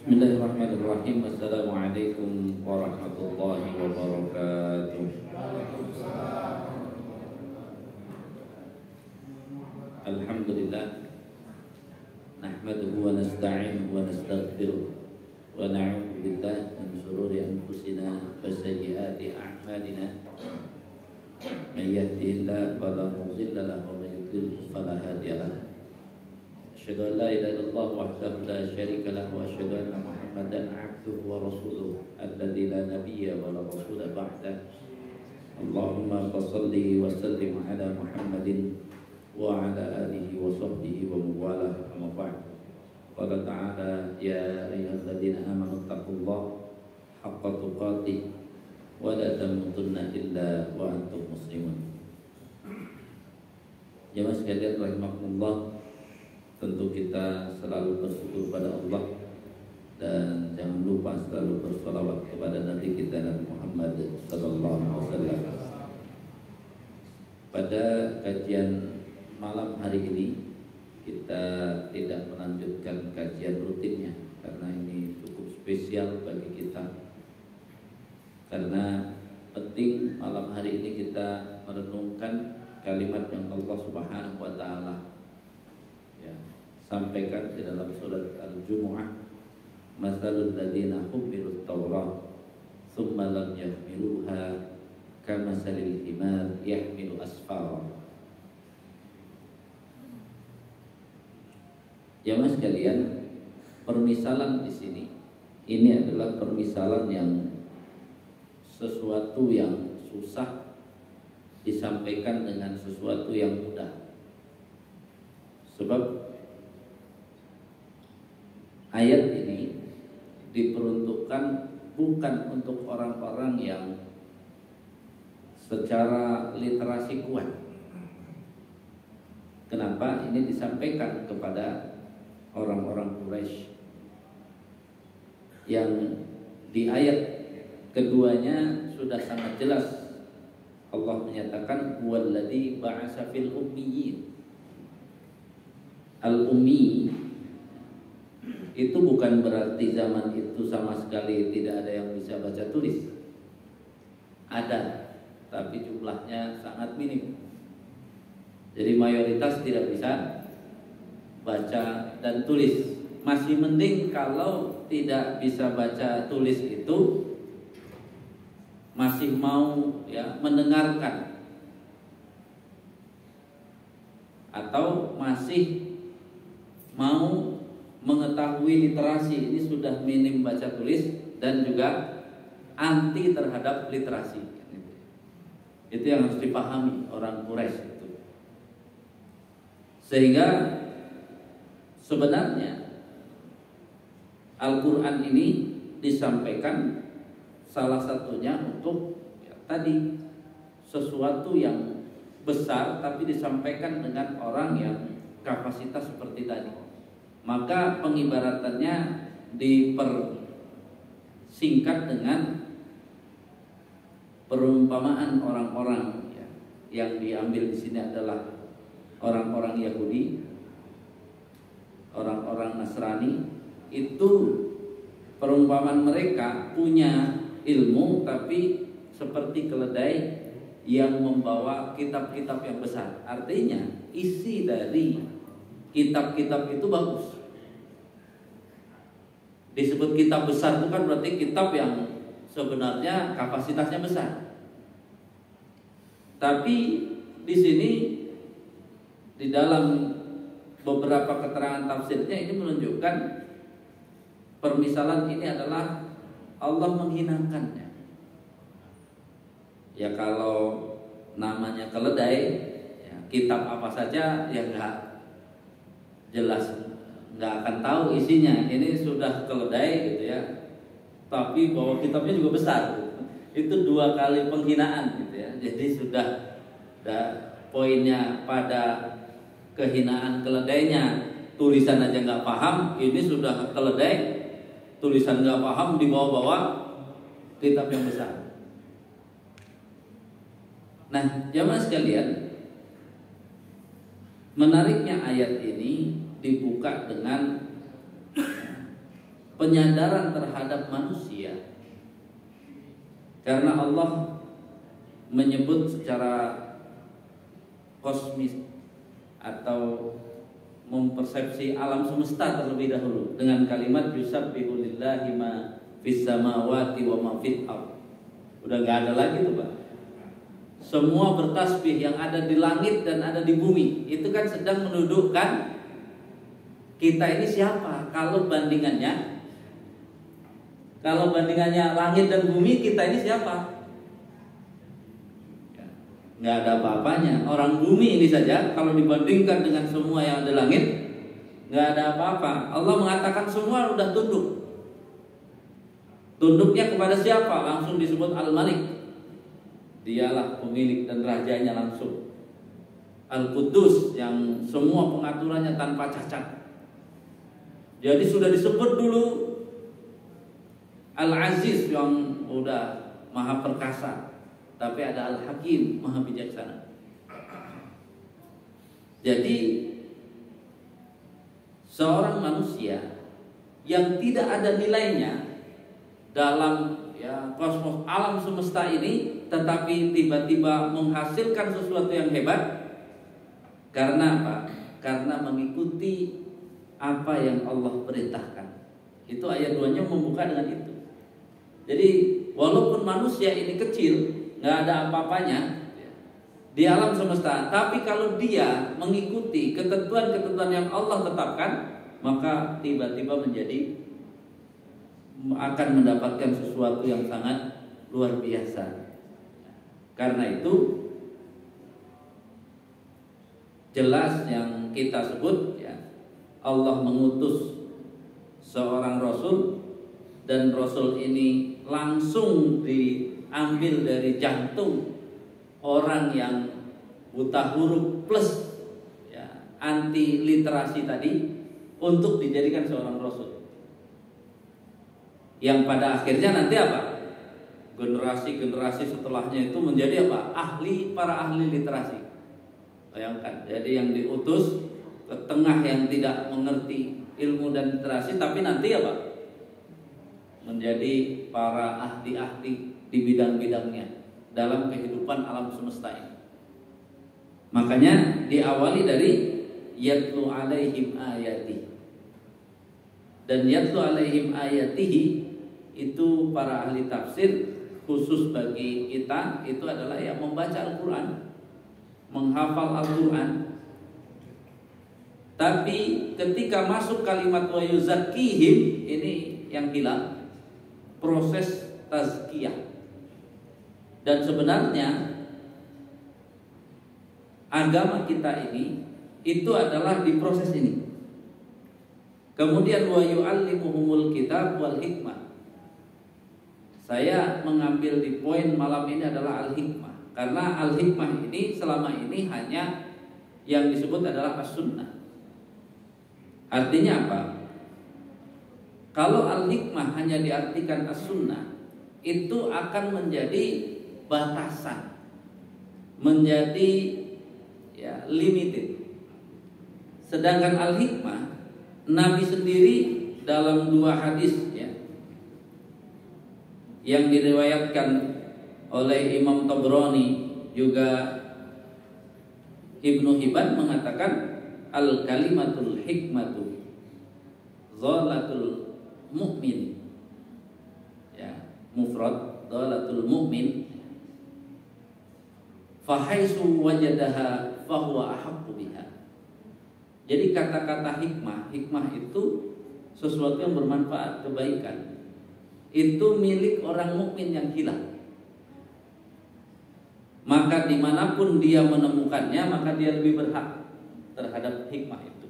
Bismillahirrahmanirrahim. Assalamualaikum warahmatullahi wabarakatuh. Alhamdulillah. Nahmaduhu wa nasta'inuhu wa nastaghfiruh wa na'udzu billahi min shururi anfusina wa sayyiati a'malina. May yahdihillahu fala mudilla lahu wa may yudlil fala hadiya lahu. Asyhadu an la ilaha illallah wahdahu la syarika lahu wa asyhadu anna Muhammadan 'abduhu wa rasuluhu alladzi la nabiyya wa la rasula ba'dahu. Allahumma shalli wa sallim ala Muhammadin wa ala alihi wa sahbihi wa mawalah, amma ba'd. Qala ta'ala ya ayyuhalladzina amanu taqullaha haqqa tuqatih wa la tamutunna illa wa antum muslimun. Jemaah sekalian rahimakumullah, tentu kita selalu bersyukur pada Allah dan jangan lupa selalu bersolawat kepada Nabi kita Nabi Muhammad sallallahu alaihi wasallam. Pada kajian malam hari ini kita tidak melanjutkan kajian rutinnya karena ini cukup spesial bagi kita. Karena penting malam hari ini kita merenungkan kalimat yang Allah Subhanahu wa taala sampaikan di dalam surat Al-Jumu'ah, masalul ladzina hummilut Taurat tsumma lam yahmiluha kamasalil himar yahmilu asfara. Jemaah sekalian, permisalan di sini ini adalah permisalan yang sesuatu yang susah disampaikan dengan sesuatu yang mudah. Sebab ayat ini diperuntukkan bukan untuk orang-orang yang secara literasi kuat. Kenapa ini disampaikan kepada orang-orang Quraisy yang di ayat keduanya sudah sangat jelas Allah menyatakan huwallazi ba'asa fil ummiyyin. Al-ummi itu bukan berarti zaman itu sama sekali tidak ada yang bisa baca tulis. Ada, tapi jumlahnya sangat minim. Jadi mayoritas tidak bisa baca dan tulis. Masih mending kalau tidak bisa baca tulis itu masih mau mendengarkan atau masih mau mengetahui literasi. Ini sudah minim baca tulis dan juga anti terhadap literasi. Itu yang harus dipahami orang Quraisy itu. Sehingga sebenarnya Al-Quran ini disampaikan salah satunya untuk tadi sesuatu yang besar tapi disampaikan dengan orang yang kapasitas seperti tadi. Maka pengibaratannya dipersingkat dengan perumpamaan orang-orang yang diambil di sini adalah orang-orang Yahudi, orang-orang Nasrani. Itu perumpamaan mereka punya ilmu tapi seperti keledai yang membawa kitab-kitab yang besar. Artinya isi dari kitab-kitab itu bagus. Disebut kitab besar itu kan berarti kitab yang sebenarnya kapasitasnya besar. Tapi di sini di dalam beberapa keterangan tafsirnya ini menunjukkan permisalan ini adalah Allah menghinakannya. Ya kalau namanya keledai, kitab apa saja yang enggak jelas, nggak akan tahu isinya. Ini sudah keledai gitu ya, tapi bahwa kitabnya juga besar. Itu dua kali penghinaan gitu ya. Jadi sudah poinnya pada kehinaan keledainya, tulisan aja nggak paham. Ini sudah keledai, tulisan nggak paham, dibawa-bawa kitab yang besar. Nah, jamaah sekalian, menariknya ayat ini dibuka dengan penyadaran terhadap manusia. Karena Allah menyebut secara kosmis atau mempersepsi alam semesta terlebih dahulu dengan kalimat yusabbihu lillahi ma fis samawati wa ma fil ardh. Udah nggak ada lagi tuh Pak. Semua bertasbih yang ada di langit dan ada di bumi. Itu kan sedang menundukkan kita ini siapa? Kalau bandingannya langit dan bumi, kita ini siapa? Nggak ada apa-apanya. Orang bumi ini saja kalau dibandingkan dengan semua yang ada langit, nggak ada apa-apa. Allah mengatakan semua sudah tunduk. Tunduknya kepada siapa? Langsung disebut Al-Malik. Dialah pemilik dan rajanya langsung. Al-Quddus yang semua pengaturannya tanpa cacat. Jadi sudah disebut dulu Al-Aziz yang udah maha perkasa. Tapi ada Al-Hakim, maha bijaksana. Jadi seorang manusia yang tidak ada nilainya dalam kosmos alam semesta ini, tetapi tiba-tiba menghasilkan sesuatu yang hebat. Karena apa? Karena mengikuti apa yang Allah perintahkan. Itu ayat 2-nya membuka dengan itu. Jadi walaupun manusia ini kecil, nggak ada apa-apanya di alam semesta, tapi kalau dia mengikuti ketentuan-ketentuan yang Allah tetapkan, maka tiba-tiba akan mendapatkan sesuatu yang sangat luar biasa. Karena itu jelas yang kita sebut Allah mengutus seorang rasul, dan rasul ini langsung diambil dari jantung orang yang buta huruf plus anti literasi tadi untuk dijadikan seorang rasul. Yang pada akhirnya nanti apa? Generasi-generasi setelahnya itu menjadi apa? Para ahli literasi. Bayangkan, jadi yang diutus ke tengah yang tidak mengerti ilmu dan literasi, tapi nanti apa? Menjadi para ahli-ahli di bidang-bidangnya dalam kehidupan alam semesta ini. Makanya diawali dari yatlu alaihim ayatihi. Dan yatlu alaihim ayatihi itu para ahli tafsir, khusus bagi kita itu adalah yang membaca Al-Quran, menghafal Al-Quran. Tapi ketika masuk kalimat wa yuzakkihim, ini yang hilang proses tazkiyah. Dan sebenarnya agama kita ini itu adalah di proses ini. Kemudian wa yu'allimuhumul kitab wal hikmah. Saya mengambil di poin malam ini adalah al-hikmah, karena al-hikmah ini selama ini hanya yang disebut adalah as-sunnah. Artinya apa? Kalau al-hikmah hanya diartikan as-sunnah, itu akan menjadi batasan, menjadi limited. Sedangkan al-hikmah, Nabi sendiri dalam 2 hadis yang diriwayatkan oleh Imam Tabrani juga Ibnu Hibban mengatakan al-kalimatul hikmatu dhalatul mu'min, mufrad dhalatul mu'min, fahaisu wajadaha fahuwa ahaqqu biha. Jadi kata-kata hikmah itu sesuatu yang bermanfaat, kebaikan. Itu milik orang mukmin yang hilang. Maka dimanapun dia menemukannya, maka dia lebih berhak terhadap hikmah itu.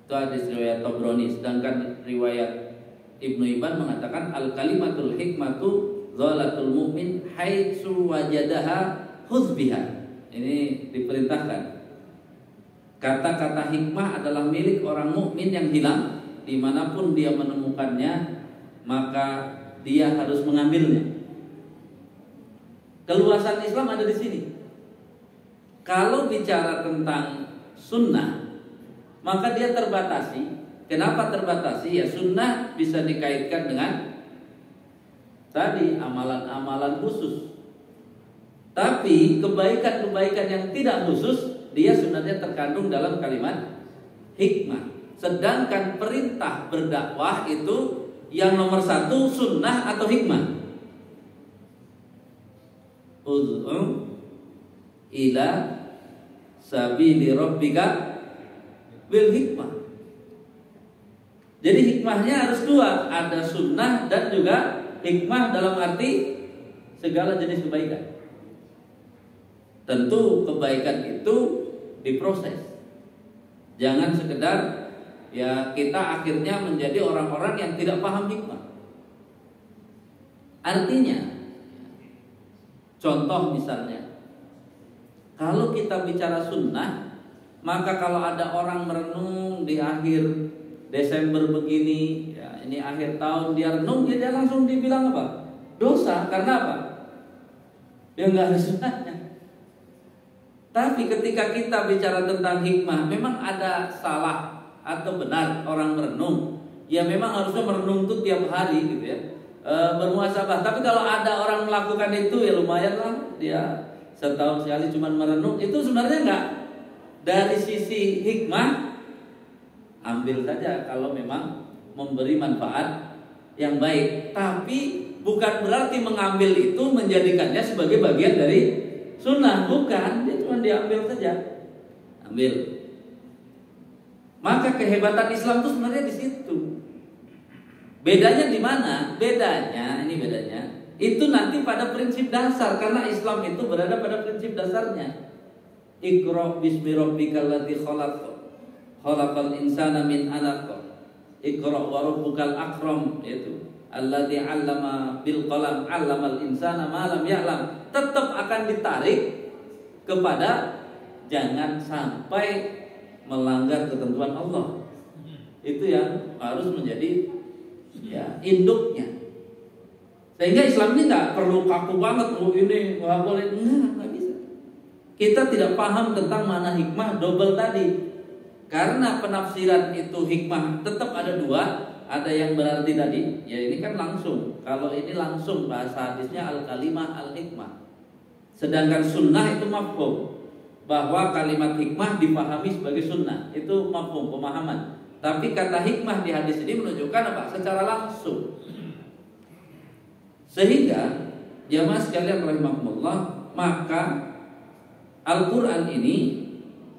Itu hadis riwayat Tabrani. Sedangkan riwayat Ibnu Hibban mengatakan al-kalimatul hikmatu dhalatul mu'min haitsu wajadaha huzbiha. Ini diperintahkan. Kata-kata hikmah adalah milik orang mukmin yang hilang. Dimanapun dia menemukannya, maka dia harus mengambilnya. Keluasan Islam ada di sini. Kalau bicara tentang sunnah, maka dia terbatasi Kenapa terbatasi? Ya sunnah bisa dikaitkan dengan tadi amalan-amalan khusus. Tapi kebaikan-kebaikan yang tidak khusus, dia sebenarnya terkandung dalam kalimat hikmah. Sedangkan perintah berdakwah itu yang nomor satu sunnah atau hikmah. Ud'u ila sabili rabbika bil hikmah. Jadi hikmahnya harus dua, ada sunnah dan juga hikmah dalam arti segala jenis kebaikan. Tentu kebaikan itu diproses. Jangan sekedar ya kita akhirnya menjadi orang-orang yang tidak paham hikmah. Artinya, contoh misalnya, kalau kita bicara sunnah, maka kalau ada orang merenung di akhir Desember begini, ya ini akhir tahun dia renung, dia langsung dibilang apa? Dosa, karena apa? Dia nggak ada sunnahnya. Tapi ketika kita bicara tentang hikmah, memang ada salah atau benar orang merenung. Ya memang harusnya merenung itu tiap hari gitu ya, bermuhasabah. Tapi kalau ada orang melakukan itu ya lumayan lah, dia setahun sekali cuma merenung, itu sebenarnya enggak. Dari sisi hikmah, ambil saja kalau memang memberi manfaat yang baik. Tapi bukan berarti mengambil itu menjadikannya sebagai bagian dari sunnah, bukan. Dia cuma diambil saja, ambil. Maka kehebatan Islam itu sebenarnya di situ. Bedanya di mana? Bedanya itu nanti pada prinsip dasar, karena Islam itu berada pada prinsip dasarnya. Iqra bismi rabbikal ladzi khalaq, khalaqal insana min 'alaq. Iqra wa rabbukal akram, itu alladzi 'allama bil qalam 'allamal insana ma lam ya'lam. Tetap akan ditarik kepada jangan sampai melanggar ketentuan Allah. Itu yang harus menjadi ya induknya. Sehingga Islam ini nggak perlu kaku banget, ini nggak boleh, nggak bisa. Kita tidak paham tentang mana hikmah double tadi, karena penafsiran itu hikmah tetap ada dua. Ada yang berarti tadi, ya ini kan langsung. Kalau ini langsung bahasa hadisnya al-kalimah al-hikmah. Sedangkan sunnah itu mafhum, bahwa kalimat hikmah dipahami sebagai sunnah, itu mafhum, pemahaman. Tapi kata hikmah di hadis ini menunjukkan apa? Secara langsung. Sehingga jamaah sekalian rahimakumullah, maka Al-Quran ini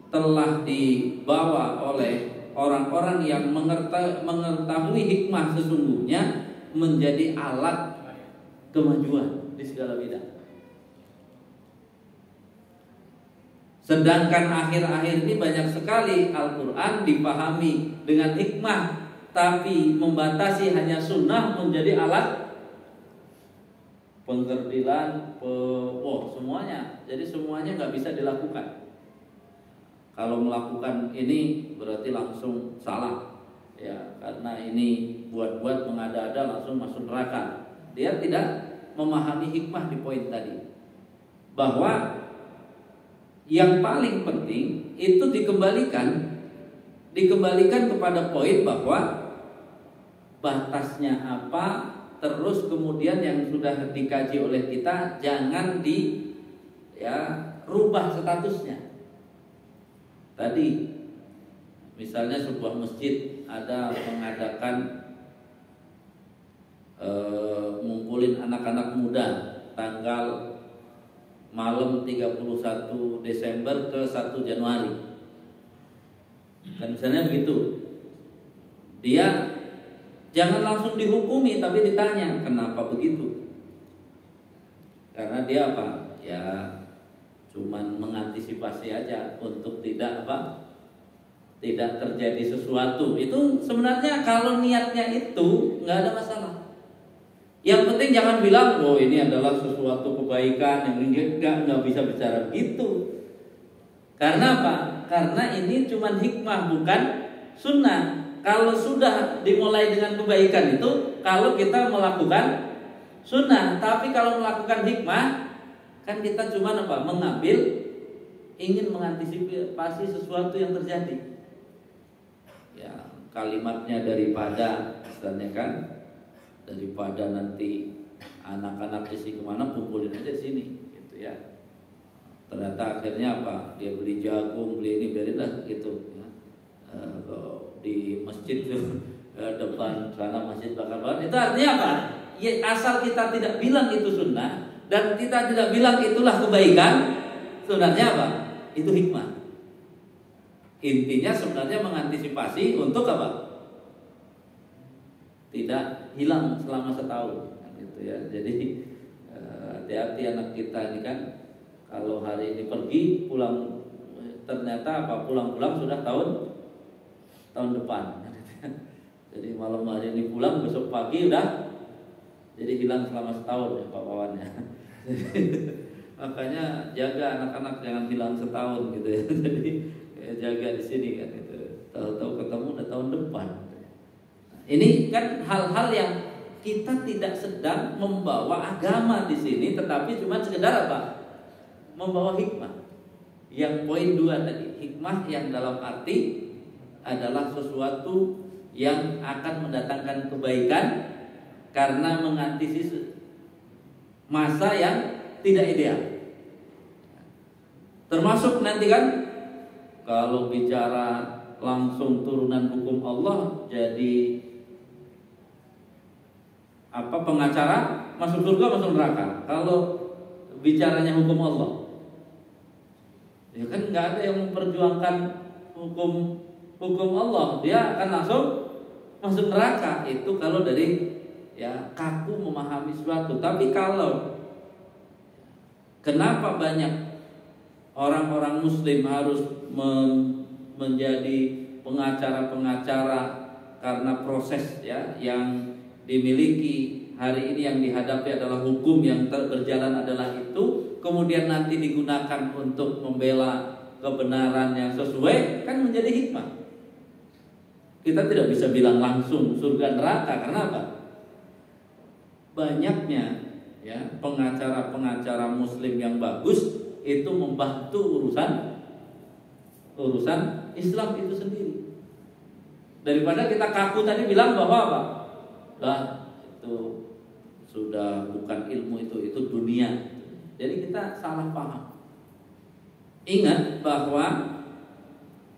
telah dibawa oleh orang-orang yang mengetahui hikmah sesungguhnya menjadi alat kemajuan di segala bidang. Sedangkan akhir-akhir ini banyak sekali Al-Quran dipahami dengan hikmah, tapi membatasi hanya sunnah menjadi alat pengkerdilan, semuanya. Jadi semuanya nggak bisa dilakukan. Kalau melakukan ini berarti langsung salah, ya karena ini buat-buat mengada-ada langsung masuk neraka. Dia tidak memahami hikmah di poin tadi, bahwa yang paling penting itu dikembalikan kepada poin bahwa batasnya apa, terus kemudian yang sudah dikaji oleh kita jangan rubah statusnya. Tadi misalnya sebuah masjid ada mengadakan ngumpulin anak-anak muda tanggal malam 31 Desember ke 1 Januari. Dan misalnya begitu. Dia jangan langsung dihukumi, tapi ditanya kenapa begitu. Karena dia apa? Ya cuman mengantisipasi aja untuk tidak terjadi sesuatu. Itu sebenarnya kalau niatnya itu nggak ada masalah. Yang penting jangan bilang, oh ini adalah sesuatu kebaikan, yang ini nggak bisa bicara gitu. Karena apa? Karena ini cuma hikmah, bukan sunnah. Kalau sudah dimulai dengan kebaikan itu, kalau kita melakukan sunnah. Tapi kalau melakukan hikmah, kan kita cuma apa? Mengambil, ingin mengantisipasi sesuatu yang terjadi. Ya, kalimatnya daripada misalnya kan, daripada nanti anak-anak isi kemana, kumpulin aja di sini gitu ya. Ternyata akhirnya apa? Dia beli jagung, beli ini, biarin lah gitu ya. Di masjid tuh depan sana masjid bakar-bakar, itu artinya apa? Ya, asal kita tidak bilang itu sunnah dan kita tidak bilang itulah kebaikan, sebenarnya apa? Itu hikmah. Intinya sebenarnya mengantisipasi untuk apa? Tidak hilang selama setahun gitu ya. Jadi hati-hati anak kita ini kan, kalau hari ini pergi pulang ternyata apa? Pulang-pulang sudah tahun depan. Jadi malam hari ini pulang, besok pagi udah jadi hilang selama setahun ya Pak Wawannya. Makanya jaga anak-anak jangan hilang setahun gitu ya. Jadi jaga di sini kan gitu. Tahu-tahu ketemu udah tahun depan. Ini kan hal-hal yang kita tidak sedang membawa agama di sini, tetapi cuma sekedar apa? Membawa hikmah. Yang poin 2 tadi, hikmah yang dalam arti adalah sesuatu yang akan mendatangkan kebaikan karena mengantisipasi masa yang tidak ideal. Termasuk nanti kan kalau bicara langsung turunan hukum Allah, jadi apa, pengacara masuk surga masuk neraka. Kalau bicaranya hukum Allah, ya kan nggak ada yang memperjuangkan hukum Allah, dia akan langsung masuk neraka. Itu kalau dari ya kaku memahami sesuatu. Tapi kalau kenapa banyak orang-orang muslim harus menjadi pengacara-pengacara, karena proses ya yang dimiliki hari ini yang dihadapi adalah hukum yang berjalan adalah itu, kemudian nanti digunakan untuk membela kebenaran yang sesuai, kan menjadi hikmah. Kita tidak bisa bilang langsung surga neraka, karena apa? Banyaknya ya pengacara-pengacara muslim yang bagus itu membantu urusan Islam itu sendiri. Daripada kita kaku tadi bilang bahwa apa? Lah itu sudah bukan ilmu, itu dunia. Jadi kita salah paham. Ingat bahwa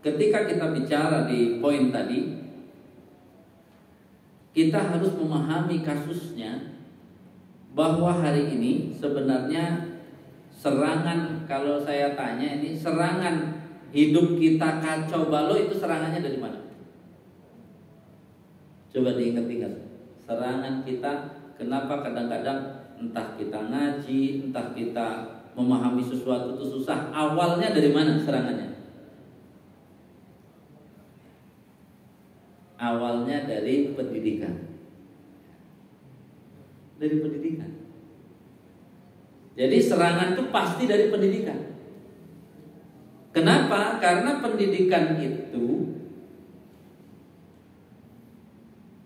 ketika kita bicara di poin tadi, kita harus memahami kasusnya, bahwa hari ini sebenarnya serangan, kalau saya tanya ini serangan hidup kita kacau balau, itu serangannya dari mana? Coba diingat-ingat. Serangan kita, kenapa kadang-kadang entah kita ngaji, entah kita memahami sesuatu itu susah. Awalnya dari mana serangannya? Awalnya dari pendidikan. Dari pendidikan. Jadi serangan itu pasti dari pendidikan. Kenapa? Karena pendidikan itu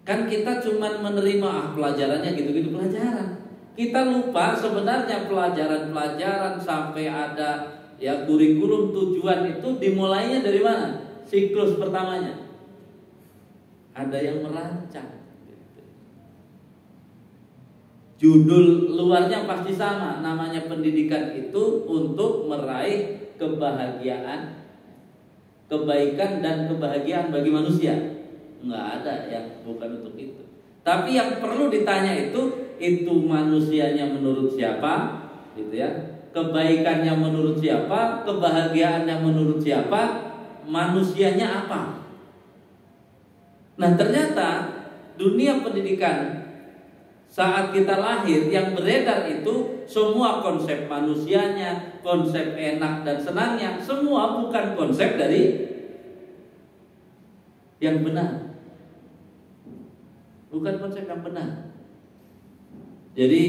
kan kita cuma menerima pelajarannya gitu-gitu pelajaran. Kita lupa sebenarnya pelajaran-pelajaran sampai ada ya kurikulum tujuan itu dimulainya dari mana? Siklus pertamanya. Ada yang merancang. Judul luarnya pasti sama, namanya pendidikan itu untuk meraih kebahagiaan, kebaikan dan kebahagiaan bagi manusia. Nggak ada yang bukan untuk itu. Tapi yang perlu ditanya itu manusianya menurut siapa, gitu ya? Kebaikannya menurut siapa, kebahagiaannya menurut siapa, manusianya apa? Nah ternyata dunia pendidikan saat kita lahir yang beredar itu semua konsep manusianya, konsep enak dan senangnya, semua bukan konsep dari yang benar. Bukan konsep yang benar. Jadi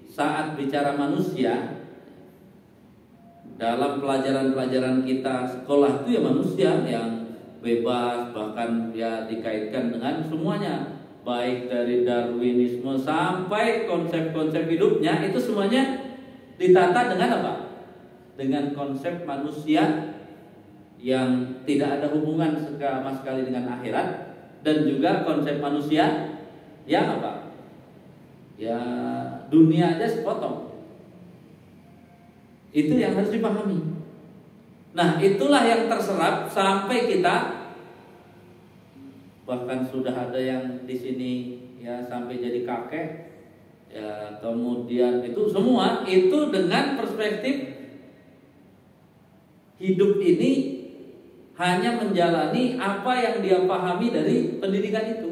saat bicara manusia, dalam pelajaran-pelajaran kita sekolah itu ya manusia yang bebas, bahkan ya dikaitkan dengan semuanya, baik dari Darwinisme sampai konsep-konsep hidupnya itu semuanya ditata dengan apa? Dengan konsep manusia yang tidak ada hubungan sama sekali dengan akhirat, dan juga konsep manusia yang apa? Ya dunia aja sepotong. Itu yang harus dipahami. Nah, itulah yang terserap sampai kita, bahkan sudah ada yang di sini ya sampai jadi kakek. Ya, kemudian itu semua itu dengan perspektif hidup ini hanya menjalani apa yang dia pahami dari pendidikan itu.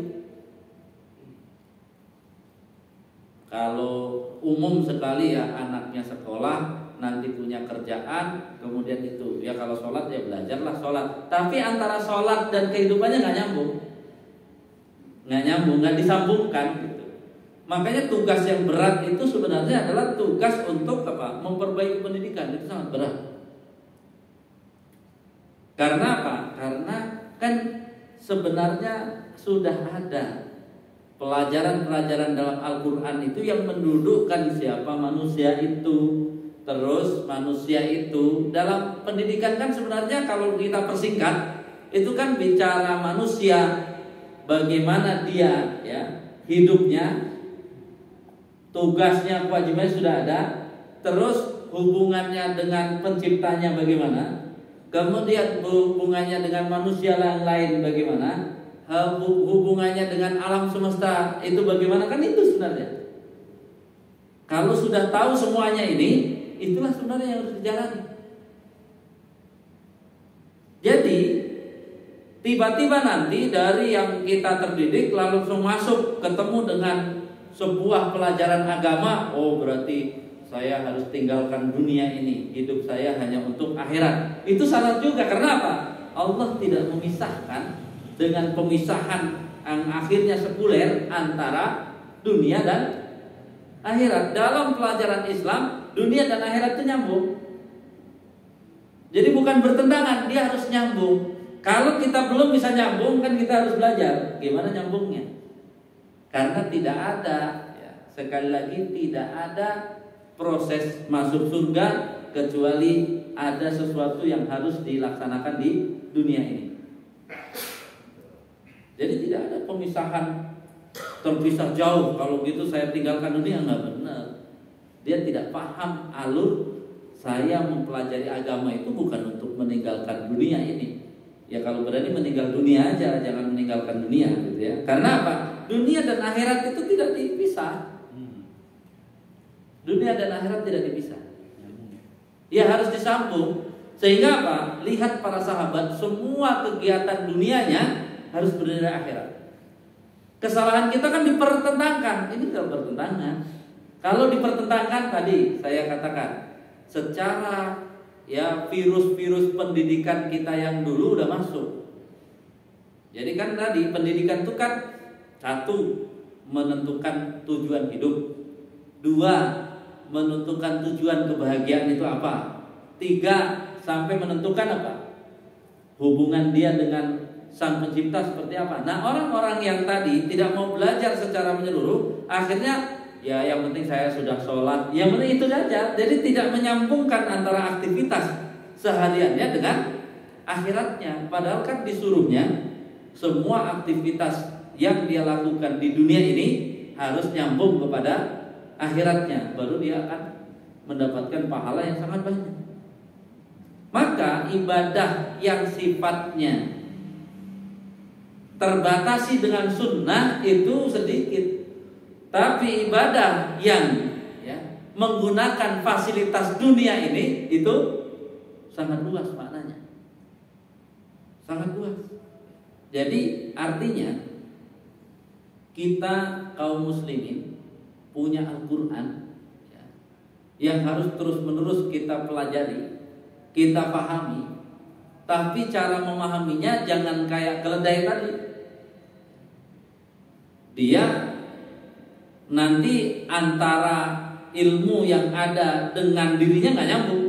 Kalau umum sekali ya anaknya sekolah, nanti punya kerjaan, kemudian itu ya kalau sholat ya belajarlah sholat. Tapi antara sholat dan kehidupannya nggak nyambung, nggak disambungkan gitu. Makanya tugas yang berat itu sebenarnya adalah tugas untuk apa? Memperbaiki pendidikan, itu sangat berat. Karena apa? Karena kan sebenarnya sudah ada pelajaran-pelajaran dalam Al-Quran itu yang mendudukkan siapa manusia itu. Terus manusia itu dalam pendidikan kan sebenarnya kalau kita persingkat itu kan bicara manusia, bagaimana dia ya hidupnya, tugasnya, kewajibannya sudah ada. Terus hubungannya dengan penciptanya bagaimana, kemudian hubungannya dengan manusia yang lain bagaimana, hubungannya dengan alam semesta itu bagaimana, kan itu sebenarnya. Kalau sudah tahu semuanya ini, itulah sebenarnya yang harus dijalani. Jadi tiba-tiba nanti dari yang kita terdidik lalu langsung masuk ketemu dengan sebuah pelajaran agama, oh berarti saya harus tinggalkan dunia ini, hidup saya hanya untuk akhirat. Itu salah juga. Karena apa? Allah tidak memisahkan dengan pemisahan yang akhirnya sekuler antara dunia dan akhirat. Dalam pelajaran Islam, dunia dan akhirat itu nyambung. Jadi bukan bertentangan, dia harus nyambung. Kalau kita belum bisa nyambung, kan kita harus belajar gimana nyambungnya. Karena tidak ada, ya, sekali lagi tidak ada proses masuk surga kecuali ada sesuatu yang harus dilaksanakan di dunia ini. Jadi tidak ada pemisahan terpisah jauh. Kalau gitu saya tinggalkan dunia, nggak benar. Dia tidak paham alur saya mempelajari agama itu bukan untuk meninggalkan dunia ini. Ya kalau berani meninggal dunia aja, jangan meninggalkan dunia gitu ya. Karena apa? Dunia dan akhirat itu tidak dipisah. Dunia dan akhirat tidak dipisah. Ya harus disambung. Sehingga apa? Lihat para sahabat, semua kegiatan dunianya harus berdiri akhirat. Kesalahan kita kan dipertentangkan. Ini tidak bertentangan. Kalau dipertentangkan tadi saya katakan, secara ya virus-virus pendidikan kita yang dulu udah masuk. Jadi kan tadi pendidikan itu kan satu, menentukan tujuan hidup. Dua, menentukan tujuan kebahagiaan itu apa. Tiga, sampai menentukan apa? Hubungan dia dengan Sang Pencipta seperti apa. Nah orang-orang yang tadi tidak mau belajar secara menyeluruh, akhirnya ya yang penting saya sudah sholat, yang penting itu saja. Jadi tidak menyambungkan antara aktivitas sehariannya dengan akhiratnya. Padahal kan disuruhnya semua aktivitas yang dia lakukan di dunia ini harus nyambung kepada akhiratnya, baru dia akan mendapatkan pahala yang sangat banyak. Maka ibadah yang sifatnya terbatasi dengan sunnah itu sedikit. Tapi ibadah yang ya, menggunakan fasilitas dunia ini itu sangat luas maknanya. Sangat luas. Jadi artinya kita kaum muslimin punya Al-Quran ya, yang harus terus-menerus kita pelajari, kita pahami. Tapi cara memahaminya jangan kayak keledai tadi. Dia nanti antara ilmu yang ada dengan dirinya nggak nyambung.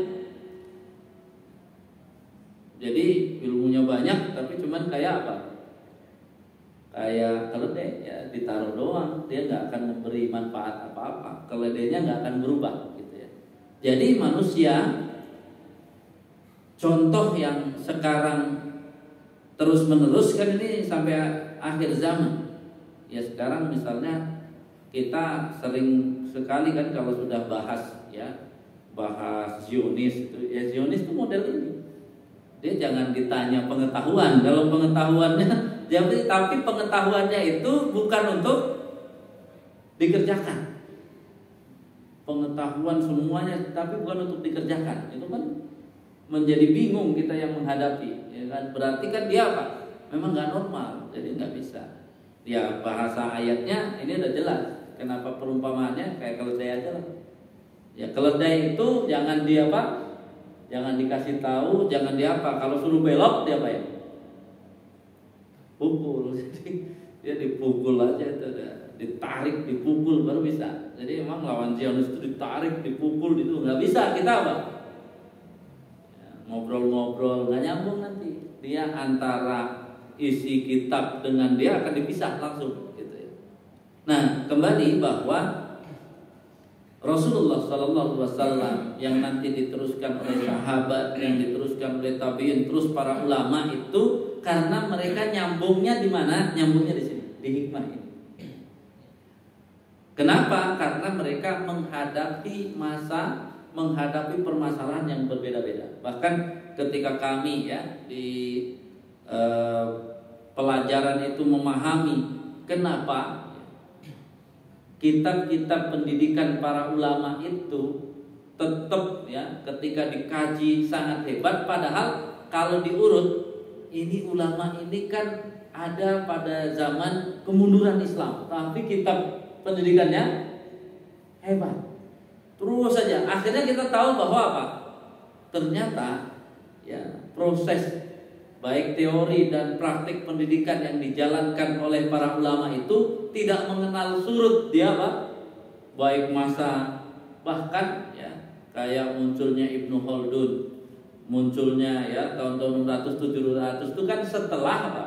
Jadi ilmunya banyak tapi cuman kayak apa? Kayak keledai ya, ditaruh doang, dia nggak akan memberi manfaat apa-apa. Keledainya nggak akan berubah gitu ya. Jadi manusia, contoh yang sekarang terus menerus kan ini sampai akhir zaman. Ya sekarang misalnya kita sering sekali kan kalau sudah bahas Zionis itu, ya Zionis itu model ini. Dia jangan ditanya pengetahuan, kalau pengetahuannya tapi pengetahuannya itu bukan untuk dikerjakan. Pengetahuan semuanya tapi bukan untuk dikerjakan. Itu kan menjadi bingung kita yang menghadapi, ya kan? Berarti kan dia apa? Memang nggak normal, jadi nggak bisa. Ya bahasa ayatnya ini udah jelas. Kenapa perumpamaannya kayak keledai aja lah. Ya keledai itu jangan jangan dikasih tahu, jangan diapa. Kalau suruh belok dia apa ya? Pukul. Jadi dia dipukul aja itu, ditarik, dipukul baru bisa. Jadi memang lawan Zionis itu ditarik, dipukul itu nggak bisa. Kita apa? Ya, ngobrol-ngobrol nggak nyambung nanti. Dia antara isi kitab dengan dia akan dipisah langsung gitu ya. Nah, kembali bahwa Rasulullah Sallallahu Alaihi Wasallam yang nanti diteruskan oleh sahabat, yang diteruskan oleh tabiin, terus para ulama itu karena mereka nyambungnya di mana? Nyambungnya di sini, di hikmah ini. Kenapa? Karena mereka menghadapi permasalahan yang berbeda-beda. Bahkan ketika kami di pelajaran itu memahami kenapa kitab-kitab pendidikan para ulama itu tetap ketika dikaji sangat hebat, padahal kalau diurut ini ulama ini kan ada pada zaman kemunduran Islam, tapi kitab pendidikannya hebat. Terus saja akhirnya kita tahu bahwa apa? Ternyata proses baik teori dan praktik pendidikan yang dijalankan oleh para ulama itu tidak mengenal surut dia baik masa, bahkan kayak munculnya Ibnu Khaldun, munculnya tahun-tahun 600-700 itu kan setelah apa?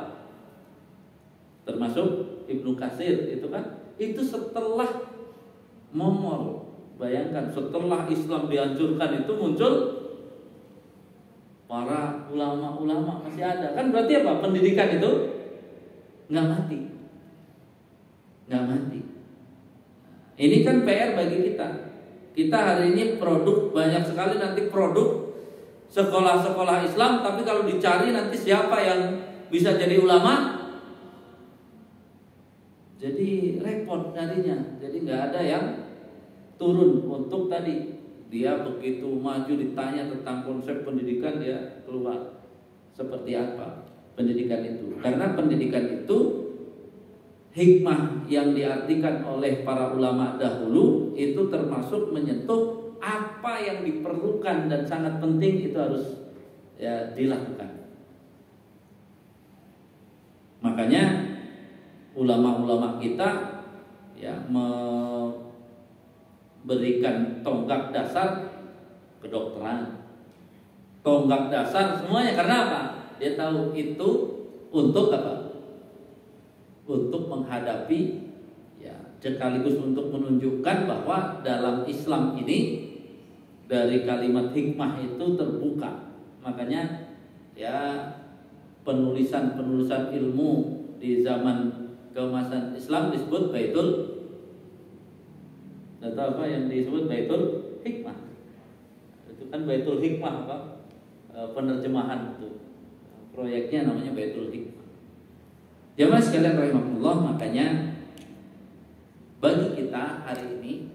Termasuk Ibnu Katsir itu kan itu setelah momol. Bayangkan setelah Islam dihancurkan itu muncul para ulama-ulama masih ada. Kan berarti apa? Pendidikan itu nggak mati. Ini kan PR bagi kita. Kita hari ini produk banyak sekali, nanti produk sekolah-sekolah Islam, tapi kalau dicari nanti siapa yang bisa jadi ulama? Jadi repot nyarinya. Jadi nggak ada yang turun untuk tadi. Dia begitu maju ditanya tentang konsep pendidikan, dia keluar seperti apa pendidikan itu. Karena pendidikan itu hikmah yang diartikan oleh para ulama dahulu itu termasuk menyentuh apa yang diperlukan dan sangat penting itu harus dilakukan. Makanya ulama-ulama kita berikan tonggak dasar kedokteran, tonggak dasar semuanya. Karena apa? Dia tahu itu untuk apa? Untuk menghadapi sekaligus untuk menunjukkan bahwa dalam Islam ini dari kalimat hikmah itu terbuka. Makanya penulisan ilmu di zaman keemasan Islam disebut Baitul, atau apa yang disebut Baitul Hikmah. Itu kan Baitul Hikmah penerjemahan itu. Proyeknya namanya Baitul Hikmah. Jamaah sekalian rahimakumullah, makanya bagi kita hari ini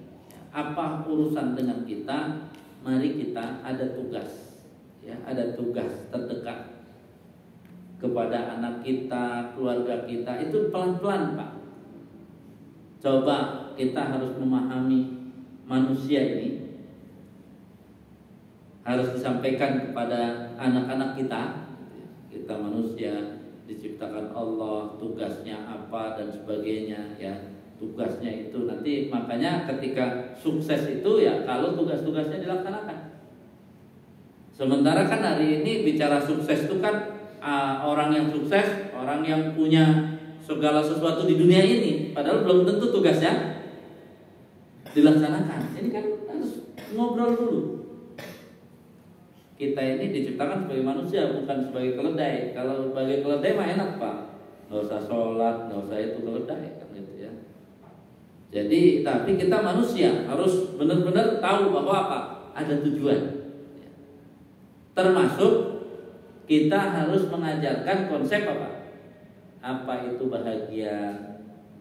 apa urusan dengan kita, mari kita ada tugas. Ada tugas terdekat kepada anak kita, keluarga kita, itu pelan-pelan Pak. Coba kita harus memahami manusia ini harus disampaikan kepada anak-anak kita. Kita manusia diciptakan Allah, tugasnya apa dan sebagainya tugasnya itu nanti, makanya ketika sukses itu kalau tugas-tugasnya dilaksanakan. Sementara kan hari ini bicara sukses itu kan orang yang sukses, orang yang punya segala sesuatu di dunia ini, padahal belum tentu tugasnya dilaksanakan. Ini kan harus ngobrol dulu. Kita ini diciptakan sebagai manusia, bukan sebagai keledai. Kalau sebagai keledai mah enak Pak, nggak usah sholat, nggak usah itu, keledai kan gitu ya. Jadi tapi kita manusia harus benar-benar tahu bahwa apa? Ada tujuan. Termasuk kita harus mengajarkan konsep apa? Apa itu bahagia,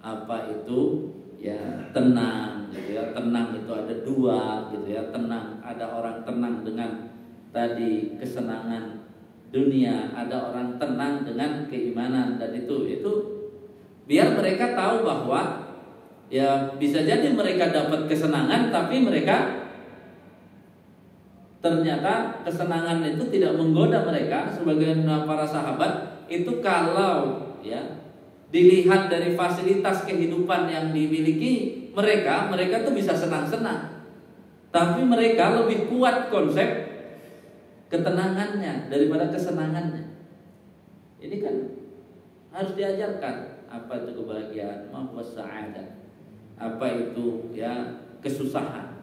apa itu ya tenang gitu ya. Tenang itu ada dua gitu ya. Tenang, ada orang tenang dengan tadi kesenangan dunia, ada orang tenang dengan keimanan, dan itu biar mereka tahu bahwa ya bisa jadi mereka dapat kesenangan, tapi mereka ternyata kesenangan itu tidak menggoda mereka. Sebagian para sahabat itu kalau ya dilihat dari fasilitas kehidupan yang dimiliki mereka tuh bisa senang-senang, tapi mereka lebih kuat konsep ketenangannya daripada kesenangannya. Ini kan harus diajarkan apa itu kebahagiaan, apa sa'adah, apa itu ya kesusahan.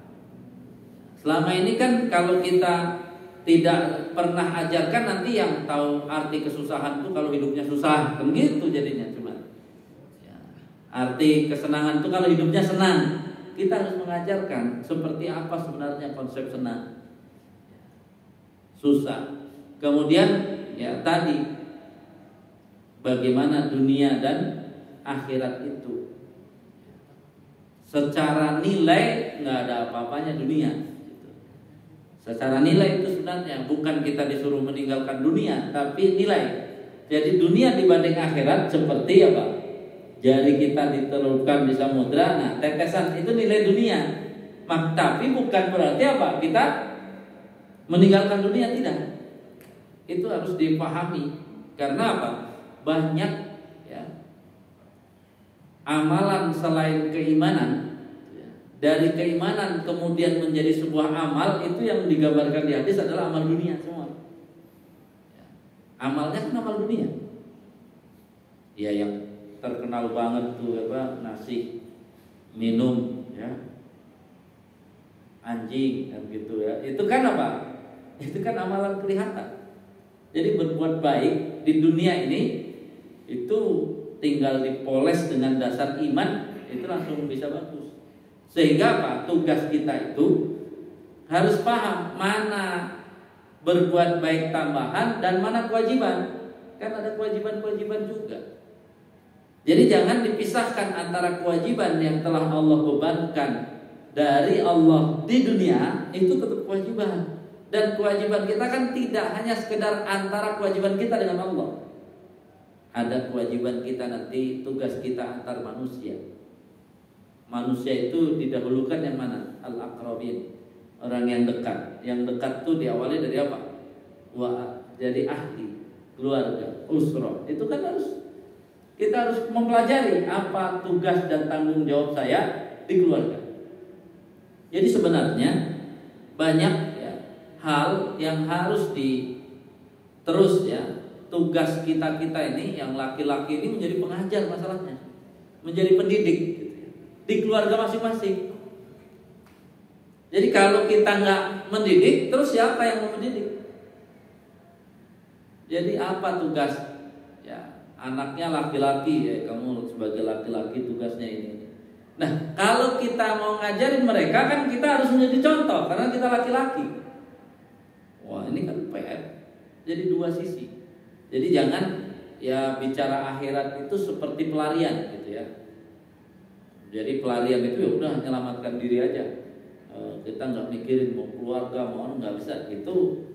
Selama ini kan kalau kita tidak pernah ajarkan, nanti yang tahu arti kesusahan itu kalau hidupnya susah, kan gitu jadinya. Cuma ya, arti kesenangan itu kalau hidupnya senang. Kita harus mengajarkan seperti apa sebenarnya konsep senang, susah. Kemudian ya tadi bagaimana dunia dan akhirat itu. Secara nilai nggak ada apa-apanya dunia. Secara nilai itu sebenarnya bukan kita disuruh meninggalkan dunia, tapi nilai. Jadi dunia dibanding akhirat seperti apa? Jari kita ditelurkan di samudra, nah tetesan itu nilai dunia. Tapi bukan berarti apa? Kita meninggalkan dunia, tidak. Itu harus dipahami. Karena apa? Banyak ya amalan selain keimanan. Dari keimanan kemudian menjadi sebuah amal, itu yang digambarkan di hadis adalah amal dunia semua. Amalnya kan amal dunia. Ya yang terkenal banget tuh apa, nasi, minum, ya, anjing kan gitu ya. Itu kan apa? Itu kan amalan kelihatan. Jadi berbuat baik di dunia ini itu tinggal dipoles dengan dasar iman, itu langsung bisa bagus. Sehingga apa? Tugas kita itu harus paham mana berbuat baik tambahan dan mana kewajiban. Kan ada kewajiban-kewajiban juga. Jadi jangan dipisahkan antara kewajiban yang telah Allah bebankan dari Allah di dunia, itu tetap kewajiban. Dan kewajiban kita kan tidak hanya sekedar antara kewajiban kita dengan Allah. Ada kewajiban kita nanti, tugas kita antar manusia. Manusia itu didahulukan yang mana? Al-aqrabin, orang yang dekat. Yang dekat itu diawali dari apa? Jadi ahli, keluarga, usrah. Itu kan kita harus mempelajari apa tugas dan tanggung jawab saya di keluarga. Jadi sebenarnya banyak ya hal yang harus terus ya. Tugas kita ini yang laki-laki ini menjadi pengajar masalahnya, menjadi pendidik di keluarga masing-masing. Jadi kalau kita nggak mendidik, terus siapa yang mau mendidik? Jadi apa tugas? Ya, anaknya laki-laki, ya kamu sebagai laki-laki tugasnya ini. Nah, kalau kita mau ngajarin mereka kan kita harus menjadi contoh karena kita laki-laki. Wah, ini kan PR. Jadi dua sisi. Jadi jangan ya bicara akhirat itu seperti pelarian gitu ya. Jadi pelarian itu ya udah menyelamatkan diri aja. Kita nggak mikirin mau keluarga mau nggak bisa, itu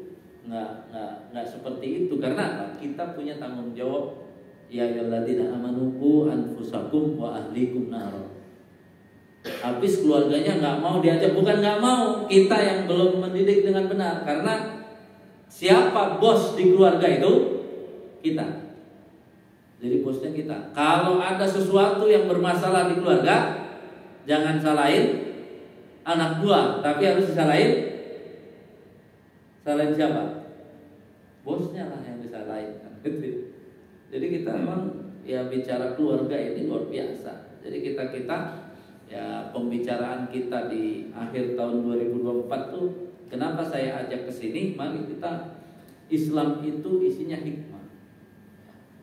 nggak seperti itu. Karena kita punya tanggung jawab. Ya ayyuhalladzina amanu qu anfusakum wa ahlikum nar. Habis keluarganya nggak mau diajak, bukan nggak mau, kita yang belum mendidik dengan benar. Karena siapa bos di keluarga itu? Kita. Jadi bosnya kita. Kalau ada sesuatu yang bermasalah di keluarga, jangan salahin anak buah, tapi harus disalahin siapa? Bosnya lah yang disalahin. Jadi kita memang ya bicara keluarga ini luar biasa. Jadi kita ya pembicaraan kita di akhir tahun 2024 tuh, kenapa saya ajak ke sini? Mari kita, Islam itu isinya hikmah.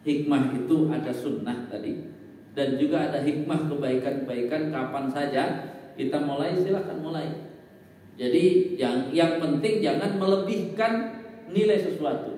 hikmah itu ada sunnah tadi, dan juga ada hikmah kebaikan-kebaikan. Kapan saja kita mulai, silakan mulai. Jadi yang penting jangan melebihkan nilai sesuatu,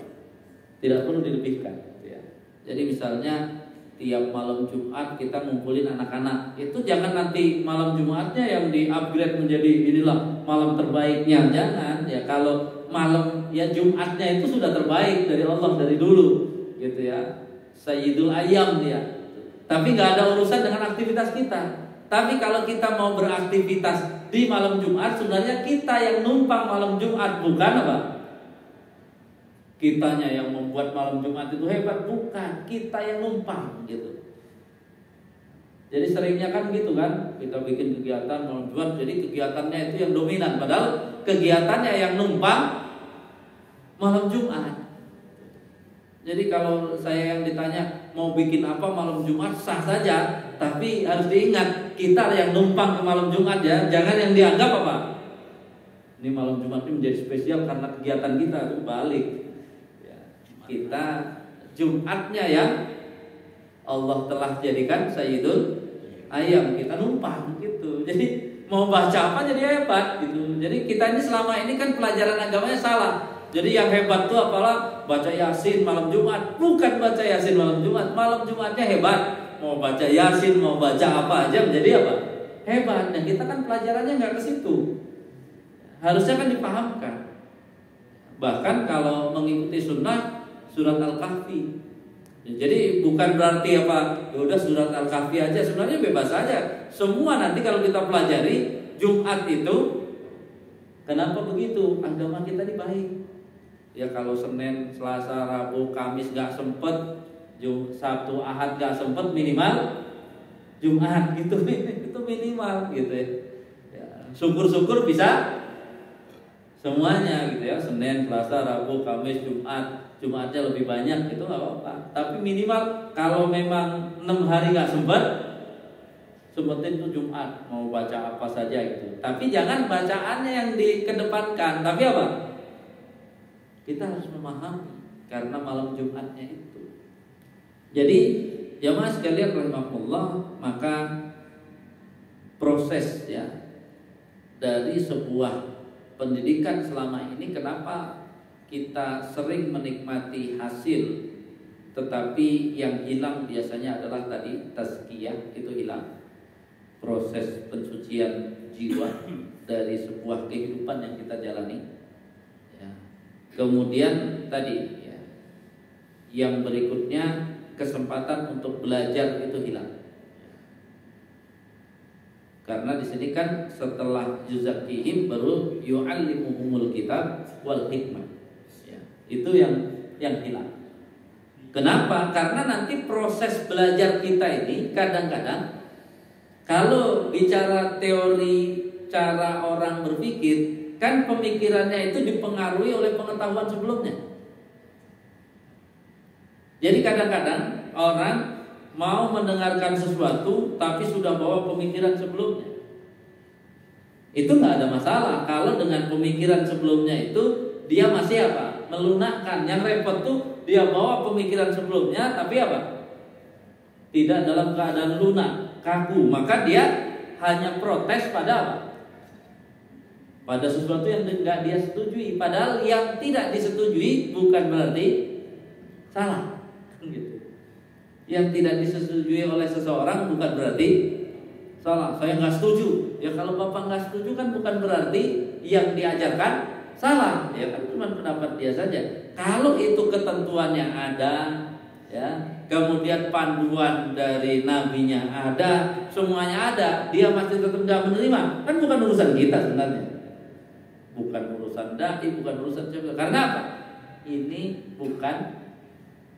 tidak perlu dilebihkan ya. Jadi misalnya tiap malam Jumat kita ngumpulin anak-anak, itu jangan nanti malam Jumatnya yang di-upgrade menjadi inilah malam terbaiknya, jangan ya. Kalau malam ya Jumatnya itu sudah terbaik dari Allah dari dulu gitu ya, Sayyidul Ayyam dia. Tapi nggak ada urusan dengan aktivitas kita. Tapi kalau kita mau beraktivitas di malam Jumat, sebenarnya kita yang numpang malam Jumat, bukan apa? Kitanya yang membuat malam Jumat itu hebat, bukan, kita yang numpang gitu. Jadi seringnya kan gitu kan, kita bikin kegiatan malam Jumat, jadi kegiatannya itu yang dominan, padahal kegiatannya yang numpang malam Jumat. Jadi kalau saya yang ditanya mau bikin apa malam Jumat, sah saja, tapi harus diingat kita yang numpang ke malam Jumat ya, jangan yang dianggap apa? Ini malam Jumat ini menjadi spesial karena kegiatan kita, itu balik. Kita Jumatnya yang Allah telah jadikan Sayyidul Ayyam, kita numpang gitu. Jadi mau baca apa jadi hebat gitu. Jadi kita ini selama ini kan pelajaran agamanya salah. Jadi yang hebat tuh apalah baca Yasin malam Jumat, bukan baca Yasin malam Jumat. Malam Jumatnya hebat. Mau baca Yasin, mau baca apa aja menjadi apa? Hebat. Dan kita kan pelajarannya nggak ke situ. Harusnya kan dipahamkan. Bahkan kalau mengikuti sunnah, surat Al-Kahfi. Jadi bukan berarti apa, ya udah surat Al-Kahfi aja, sebenarnya bebas aja. Semua nanti kalau kita pelajari Jumat itu, kenapa begitu? Agama kita ini baik. Ya kalau Senin, Selasa, Rabu, Kamis gak sempet, Sabtu, Ahad gak sempet, minimal Jumat gitu, itu minimal gitu ya. Syukur-syukur bisa semuanya gitu ya, Senin, Selasa, Rabu, Kamis, Jumatnya lebih banyak itu nggak apa-apa. Tapi minimal kalau memang 6 hari nggak sempetin tuh Jumat mau baca apa saja gitu. Tapi jangan bacaannya yang dikedepankan. Tapi apa? Kita harus memahami karena malam Jumatnya itu. Jadi jamaah sekalian rahimakumullah, maka proses ya dari sebuah pendidikan selama ini, kenapa kita sering menikmati hasil, tetapi yang hilang biasanya adalah tadi tazkiyah, itu hilang. Proses pensucian jiwa dari sebuah kehidupan yang kita jalani. Ya. Kemudian tadi, ya, yang berikutnya kesempatan untuk belajar itu hilang. Karena di sini kan setelah yuzakihim baru yu'allimuhumul kitab wal hikmah. Ya, itu yang hilang. Kenapa? Karena nanti proses belajar kita ini kadang-kadang kalau bicara teori cara orang berpikir, kan pemikirannya itu dipengaruhi oleh pengetahuan sebelumnya. Jadi kadang-kadang orang mau mendengarkan sesuatu tapi sudah bawa pemikiran sebelumnya. Itu nggak ada masalah kalau dengan pemikiran sebelumnya itu dia masih apa? Melunakkan. Yang repot tuh dia bawa pemikiran sebelumnya tapi apa? Tidak dalam keadaan lunak, kaku. Maka dia hanya protes pada apa? Pada sesuatu yang tidak dia setujui. Padahal yang tidak disetujui bukan berarti salah. Gitu. Yang tidak disetujui oleh seseorang bukan berarti salah. Saya nggak setuju. Ya kalau bapak nggak setuju kan bukan berarti yang diajarkan salah. Ya kan cuma pendapat dia saja. Kalau itu ketentuannya ada, ya, kemudian panduan dari nabinya ada, semuanya ada, dia masih tetap nggak menerima, kan bukan urusan kita sebenarnya. Bukan urusan dai, bukan urusan siapa. Karena apa? Ini bukan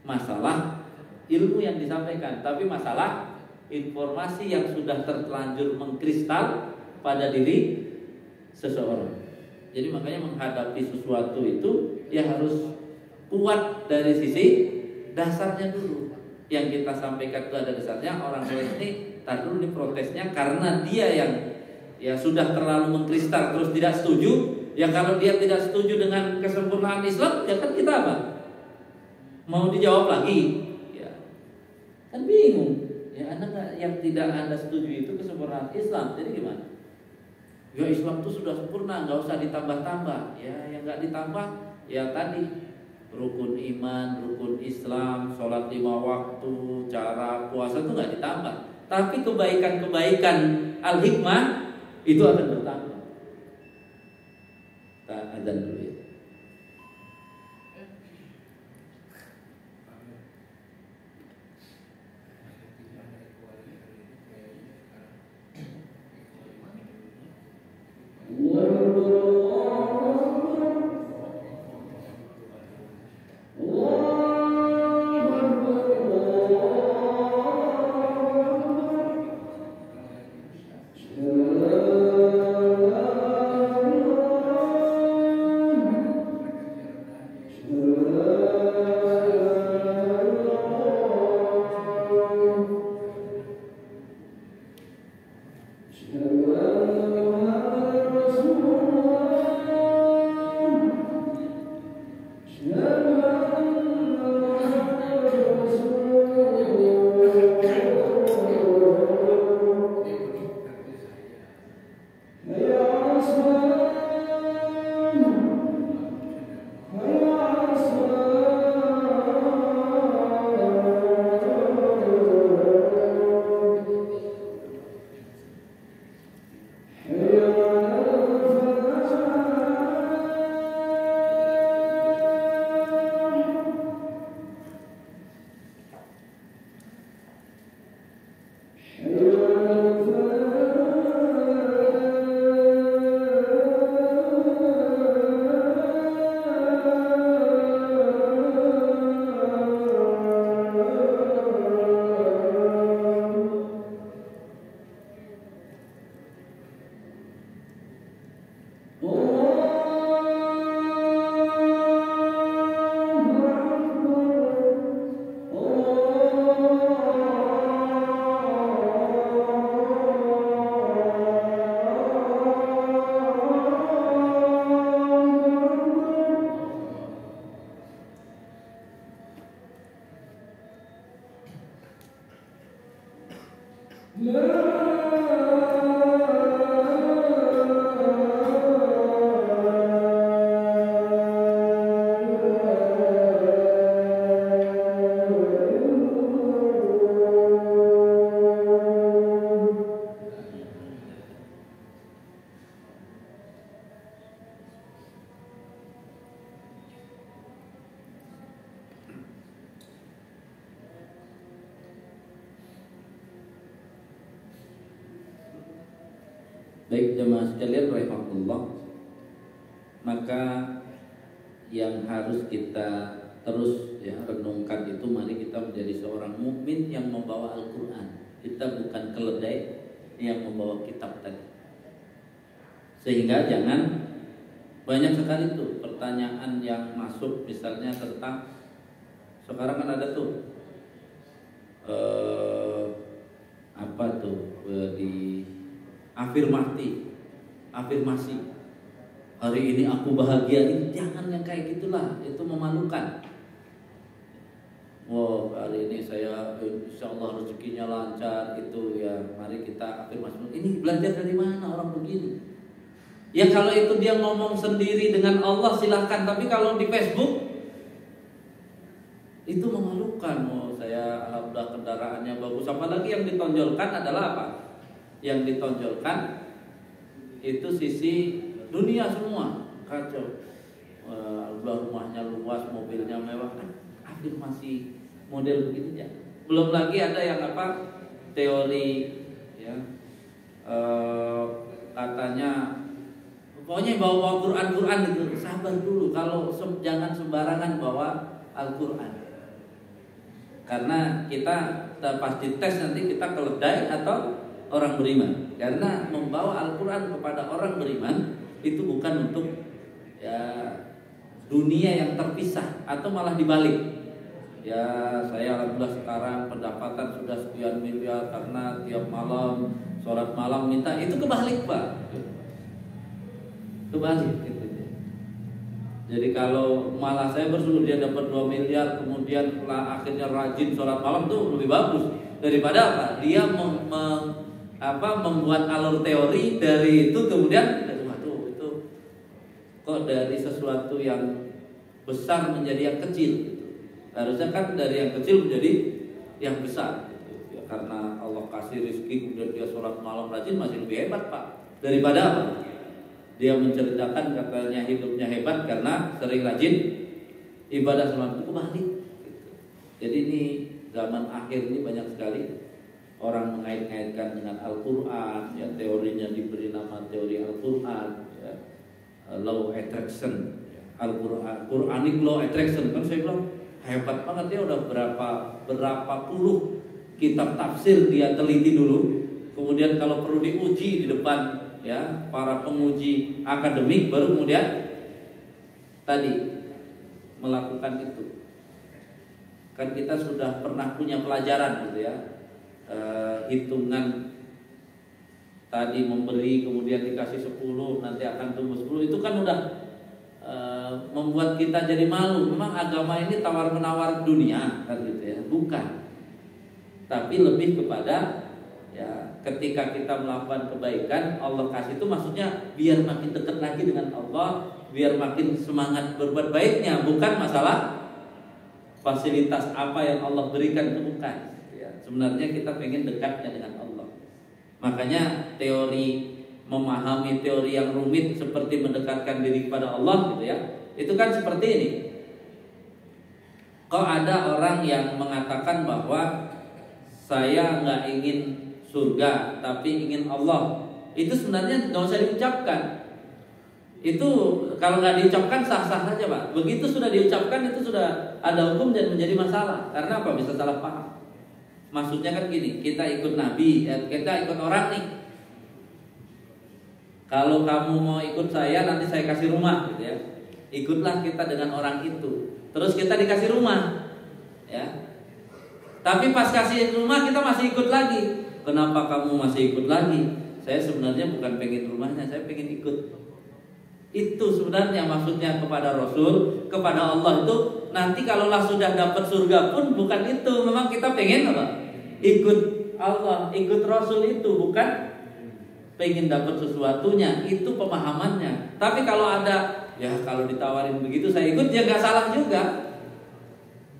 masalah ilmu yang disampaikan, tapi masalah informasi yang sudah terlanjur mengkristal pada diri seseorang. Jadi makanya menghadapi sesuatu itu ya harus kuat dari sisi dasarnya dulu. Yang kita sampaikan itu ada dasarnya. Orang lain ini tar dulu diprotesnya karena dia yang ya sudah terlalu mengkristal terus tidak setuju. Ya kalau dia tidak setuju dengan kesempurnaan Islam, ya kan kita apa? Mau dijawab lagi. Kan bingung. Ya Anda yang tidak Anda setuju itu kesempurnaan Islam. Jadi gimana? Ya Islam itu sudah sempurna, nggak usah ditambah-tambah. Ya yang nggak ditambah, ya tadi rukun iman, rukun Islam, sholat 5 waktu, cara puasa itu nggak ditambah. Tapi kebaikan-kebaikan al-hikmah itu akan bertambah. Kita azan dulu ya. Baik jemaah sekalian rahimakumullah, maka yang harus kita terus ya renungkan itu, mari kita menjadi seorang mukmin yang membawa Al-Quran. Kita bukan keledai yang membawa kitab tadi. Sehingga jangan banyak sekali tuh pertanyaan yang masuk, misalnya tentang sekarang kan ada tuh apa tuh di afirmasi hari ini aku bahagia. Jangan yang kayak gitulah, itu memalukan. Wow, hari ini saya insya Allah rezekinya lancar, itu ya mari kita afirmasi. Ini belajar dari mana orang begini? Ya kalau itu dia ngomong sendiri dengan Allah silahkan, tapi kalau di Facebook itu memalukan. Oh saya alhamdulillah kendaraannya bagus. Apalagi yang ditonjolkan adalah apa? Yang ditonjolkan itu sisi dunia semua, kacau. Rumahnya luas, mobilnya mewah, kan afirmasi model begitu ya. Belum lagi ada yang apa, teori ya, katanya pokoknya bawa Quran itu. Sabar dulu, kalau jangan sembarangan bawa Al-Quran, karena kita pasti tes nanti kita keledai atau orang beriman. Karena membawa Al-Quran kepada orang beriman itu bukan untuk ya dunia yang terpisah, atau malah dibalik. Ya saya alhamdulillah sekarang pendapatan sudah sekian miliar karena tiap malam sholat malam minta. Itu kebalik Pak, kebalik gitu. Jadi kalau malah saya bersyukur dia dapat 2 miliar, kemudian akhirnya rajin sholat malam tuh lebih bagus daripada apa? Dia membuat alur teori dari itu kemudian waduh itu kok dari sesuatu yang besar menjadi yang kecil gitu. Harusnya kan dari yang kecil menjadi yang besar gitu. Ya, karena Allah kasih rezeki kemudian dia sholat malam rajin masih lebih hebat Pak daripada apa? Dia menceritakan katanya hidupnya hebat karena sering rajin ibadah sholat itu kebalik gitu. Jadi ini zaman akhir ini banyak sekali orang mengait-ngaitkan dengan Al-Quran, ya teorinya diberi nama teori Al-Quran, ya, law attraction, ya, Al-Quran, Quranic law attraction. Kan saya bilang hebat banget ya, udah berapa puluh kitab tafsir dia teliti dulu. Kemudian kalau perlu diuji di depan ya para penguji akademik, baru kemudian tadi melakukan itu. Kan kita sudah pernah punya pelajaran gitu ya. Hitungan tadi memberi kemudian dikasih 10 nanti akan tumbuh 10 itu kan udah membuat kita jadi malu. Memang agama ini tawar menawar dunia kan gitu ya, bukan. Tapi lebih kepada ya ketika kita melakukan kebaikan Allah kasih itu maksudnya biar makin dekat lagi dengan Allah, biar makin semangat berbuat baiknya, bukan masalah fasilitas apa yang Allah berikan, itu bukan. Sebenarnya kita pengen dekatnya dengan Allah. Makanya teori memahami teori yang rumit seperti mendekatkan diri kepada Allah gitu ya. Itu kan seperti ini. Kok ada orang yang mengatakan bahwa saya nggak ingin surga tapi ingin Allah. Itu sebenarnya nggak usah diucapkan. Itu kalau nggak diucapkan sah-sah saja Pak. Begitu sudah diucapkan itu sudah ada hukum dan menjadi masalah. Karena apa? Bisa salah paham. Maksudnya kan gini, kita ikut Nabi, ya, kita ikut orang nih. Kalau kamu mau ikut saya, nanti saya kasih rumah, gitu ya. Ikutlah kita dengan orang itu. Terus kita dikasih rumah, ya. Tapi pas kasih rumah kita masih ikut lagi. Kenapa kamu masih ikut lagi? Saya sebenarnya bukan pengen rumahnya, saya pengen ikut. Itu sebenarnya maksudnya kepada Rasul, kepada Allah itu. Nanti kalaulah sudah dapat surga pun bukan itu. Memang kita pengen apa? Ikut Allah, ikut Rasul itu, bukan pengen dapat sesuatunya. Itu pemahamannya. Tapi kalau ada, ya kalau ditawarin begitu saya ikut, ya nggak salah juga,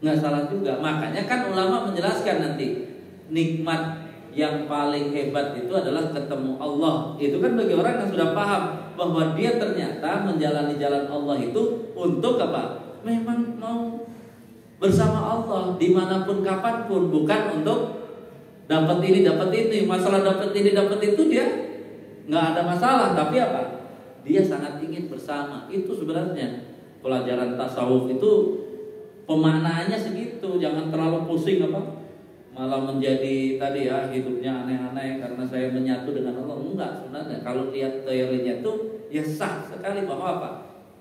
nggak salah juga. Makanya kan ulama menjelaskan nanti nikmat yang paling hebat itu adalah ketemu Allah. Itu kan bagi orang yang sudah paham bahwa dia ternyata menjalani jalan Allah itu untuk apa? Memang mau bersama Allah dimanapun kapanpun, bukan untuk dapat ini dapat ini. Masalah dapat ini dapat itu dia nggak ada masalah, tapi apa? Dia sangat ingin bersama. Itu sebenarnya pelajaran tasawuf itu pemaknaannya segitu. Jangan terlalu pusing apa? Malah menjadi tadi ya hidupnya aneh-aneh karena saya menyatu dengan Allah. Enggak, sebenarnya kalau lihat teorinya tuh ya sah sekali bahwa apa?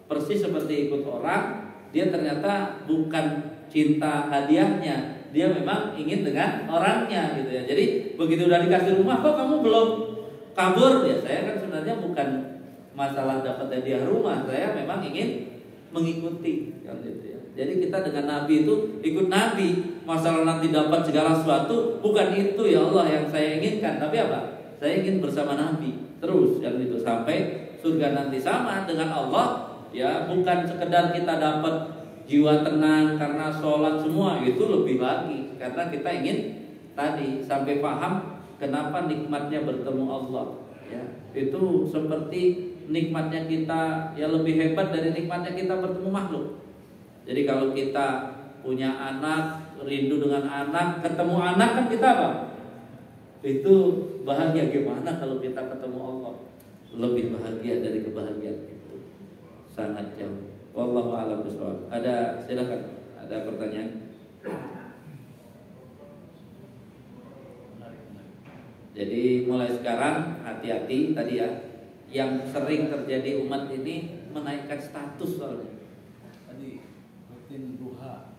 Persis seperti ikut orang, dia ternyata bukan cinta hadiahnya, dia memang ingin dengan orangnya gitu ya. Jadi begitu udah dikasih rumah, kok kamu belum kabur? Ya saya kan sebenarnya bukan masalah dapat hadiah rumah, saya memang ingin mengikuti kan gitu ya. Jadi kita dengan Nabi itu ikut Nabi. Masalah nanti dapat segala sesuatu bukan itu ya Allah yang saya inginkan, tapi apa? Saya ingin bersama Nabi terus yang itu sampai surga nanti. Sama dengan Allah ya, bukan sekedar kita dapat jiwa tenang karena sholat semua, itu lebih lagi karena kita ingin tadi sampai paham kenapa nikmatnya bertemu Allah ya. Itu seperti nikmatnya kita ya lebih hebat dari nikmatnya kita bertemu makhluk. Jadi kalau kita punya anak, rindu dengan anak, ketemu anak kan kita apa? Itu bahagia. Gimana kalau kita ketemu Allah? Lebih bahagia dari kebahagiaan itu. Sangat jauh. Wallahu a'lam bishawab. Ada, silakan. Ada pertanyaan? Jadi mulai sekarang hati-hati tadi ya. Yang sering terjadi umat ini menaikkan status soalnya. Tadi rutin duha,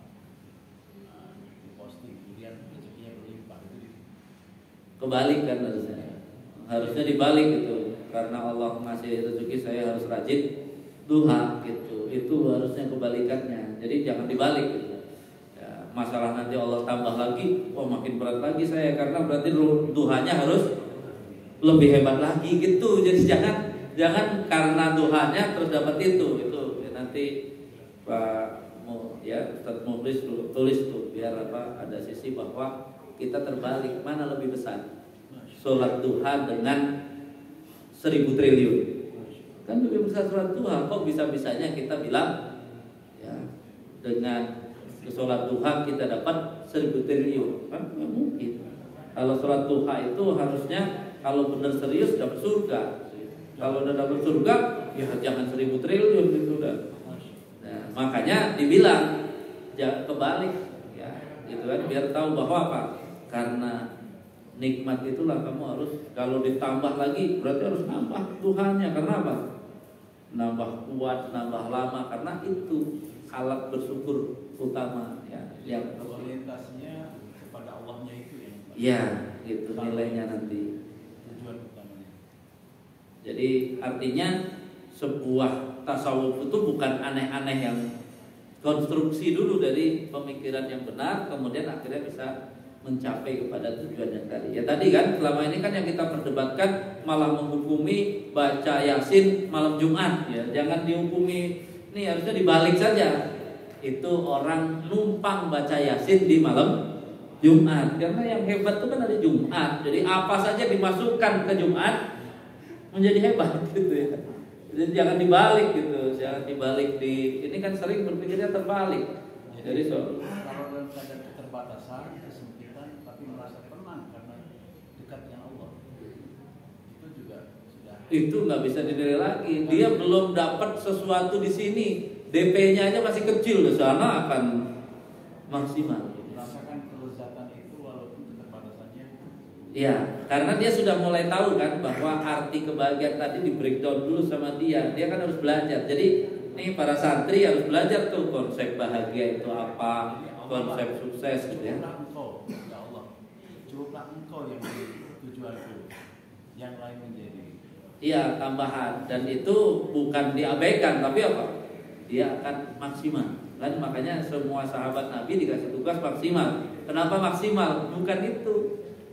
diposting, kemudian rezekinya berlimpah itu. Kebalik kan harusnya dibalik gitu. Karena Allah ngasih rezeki saya harus rajin duha gitu. itu harusnya kebalikannya. Jadi jangan dibalik gitu. Ya, masalah nanti Allah tambah lagi, oh makin berat lagi saya karena berarti duhanya harus lebih hebat lagi gitu. Jadi jangan karena duhanya terus dapat itu ya, nanti Pak Ustadz Mukhlis tulis tuh biar ada sisi bahwa kita terbalik, mana lebih besar sholat duha dengan 1000 triliun. Kan lebih besar sholat duha. Kok bisa-bisanya kita bilang ya dengan sholat duha kita dapat 1000 triliun? Kan nggak mungkin. Kalau sholat duha itu harusnya kalau benar serius dapat surga. Kalau udah dapat surga ya jangan 1000 triliun gitu udah. Nah, makanya dibilang jangan kebalik ya, gitu kan, biar tahu bahwa apa? Karena nikmat itulah kamu harus, kalau ditambah lagi berarti harus nambah Tuhannya. Karena apa? Nambah kuat, nambah lama, karena itu alat bersyukur utama ya, yang orientasinya kepada Allahnya itu ya gitu nilainya nanti, tujuan utamanya. Jadi artinya sebuah tasawuf itu bukan aneh-aneh yang konstruksi dulu dari pemikiran yang benar, kemudian akhirnya bisa mencapai kepada tujuan yang tadi. Ya tadi kan selama ini kan yang kita perdebatkan malah menghukumi baca Yasin malam Jumat ya. Jangan dihukumi, ini harusnya dibalik saja. Itu orang numpang baca Yasin di malam Jumat. Karena yang hebat itu kan hari Jumat. Jadi apa saja dimasukkan ke Jumat menjadi hebat gitu ya. Jadi jangan dibalik gitu, jangan dibalik ini kan sering berpikirnya terbalik. Jadi kalau dalam keadaan keterbatasan, kesempitan, tapi merasa tenang karena dekat dengan Allah, itu juga sudah. Itu nggak bisa dinilai lagi. Dia belum dapat sesuatu di sini, DP-nya aja masih kecil, di sana akan maksimal. Merasakan kelezatan itu walaupun keterbatasannya. Ya, karena dia sudah mulai tahu kan bahwa arti kebahagiaan tadi di breakdown dulu sama dia. Dia kan harus belajar. Jadi ini para santri harus belajar tuh konsep bahagia itu apa, konsep sukses gitu ya. Cukuplah engkau, ya Allah. Cukuplah engkau yang menjadi tujuanku, yang lain menjadi. Iya, tambahan, dan itu bukan diabaikan tapi apa? Dia akan maksimal. Kan makanya semua sahabat Nabi dikasih tugas maksimal. Kenapa maksimal? Bukan itu.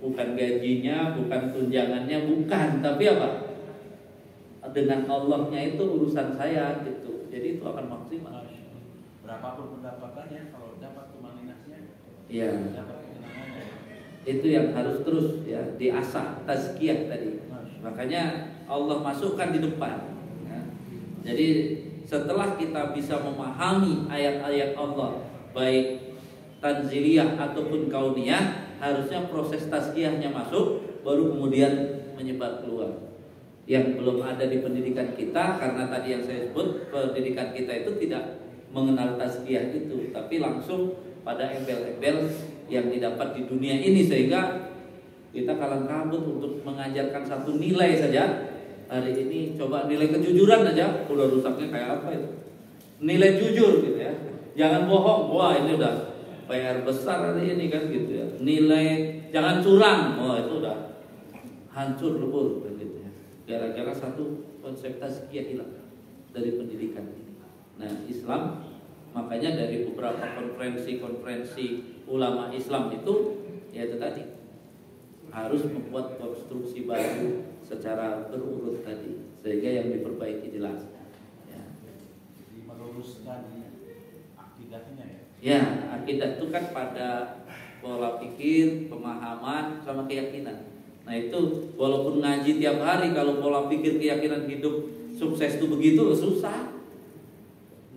Bukan gajinya, bukan tunjangannya, bukan, tapi apa? Dengan Allahnya itu urusan saya gitu. Jadi itu akan maksimal. Berapapun pendapatannya, kalau dapat tumaninasnya, Iya. dapat ketenangannya. Itu yang harus terus ya diasah, tazkiyah tadi. Makanya Allah masukkan di depan. Ya. Jadi setelah kita bisa memahami ayat-ayat Allah, baik tanziliyah ataupun kauniyah, harusnya proses tazkiyahnya masuk, baru kemudian menyebar keluar. Yang belum ada di pendidikan kita, karena tadi yang saya sebut pendidikan kita itu tidak mengenal tazkiyah itu, tapi langsung pada embel-embel yang didapat di dunia ini, sehingga kita kalang kabut untuk mengajarkan satu nilai saja. Hari ini coba nilai kejujuran aja, udah rusaknya kayak apa itu? Nilai jujur gitu ya, jangan bohong. Wah ini udah PR besar hari ini kan gitu ya. Nilai jangan curang, wah itu udah hancur lebur gitu ya. Gara-gara satu konsep tazkiyah hilang dari pendidikan ini. Nah Islam makanya dari beberapa konferensi ulama Islam itu ya itu tadi harus membuat konstruksi baru secara berurut tadi, sehingga yang diperbaiki jelas ya. Jadi meluruskan akidahnya ya. Ya, akidah itu kan pada pola pikir, pemahaman, sama keyakinan. Nah itu walaupun ngaji tiap hari, kalau pola pikir, keyakinan hidup sukses itu begitu susah.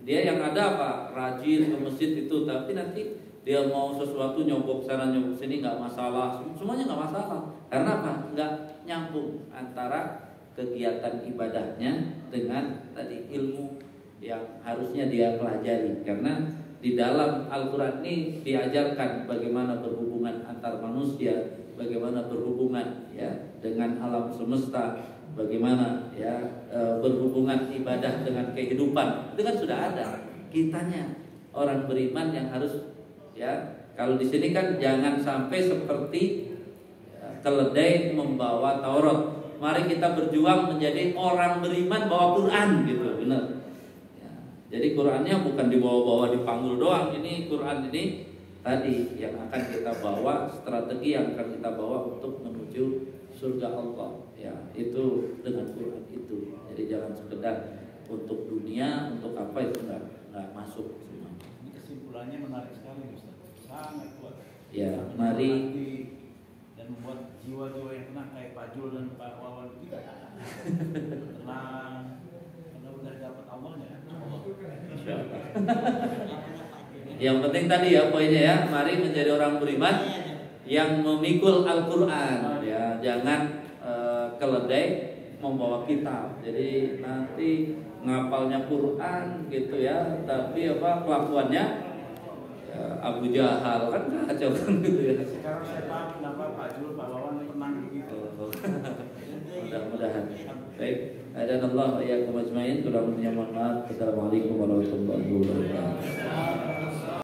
Dia yang ada apa? Rajin ke masjid itu, tapi nanti dia mau sesuatu nyogok sana nyogok sini nggak masalah, semuanya nggak masalah. Karena apa? Nggak nyambung antara kegiatan ibadahnya dengan tadi ilmu yang harusnya dia pelajari. Karena di dalam Al-Quran ini diajarkan bagaimana berhubungan antar manusia, bagaimana berhubungan ya dengan alam semesta, bagaimana ya berhubungan ibadah dengan kehidupan. Itu kan sudah ada. Kitanya orang beriman yang harus ya, kalau di sini kan jangan sampai seperti keledai membawa Taurat. Mari kita berjuang menjadi orang beriman bawa Quran gitu, benar. Ya, Jadi Qurannya bukan dibawa-bawa dipanggul doang. Ini Quran ini tadi yang akan kita bawa, strategi yang akan kita bawa untuk menuju surga Allah. Ya, itu dengan Quran itu. Jadi jangan sekedar untuk dunia, untuk apa itu enggak masuk semua. Ini kesimpulannya menarik sekali Ustaz. Sangat kuat. Ya, mari dan membuat jiwa-jiwa yang tenang kayak Pak Jul dan Pak Wawan kita tenang karena udah dapat Allahnya. Yang penting tadi ya poinnya ya, mari menjadi orang beriman yang memikul Al-Quran ya, jangan keledai membawa kitab. Jadi nanti ngapalnya Quran gitu ya, tapi apa kelakuannya ya, Abu Jahal kan kacau kan gitu ya. Sekarang saya paham kenapa Pak Jul, Pak Wawan tenang gitu. Mudah-mudahan. Baik, hadanallahu wa iyyakum ajmain. Kurang lebihnya mohon maaf. Assalamualaikum warahmatullahi wabarakatuh.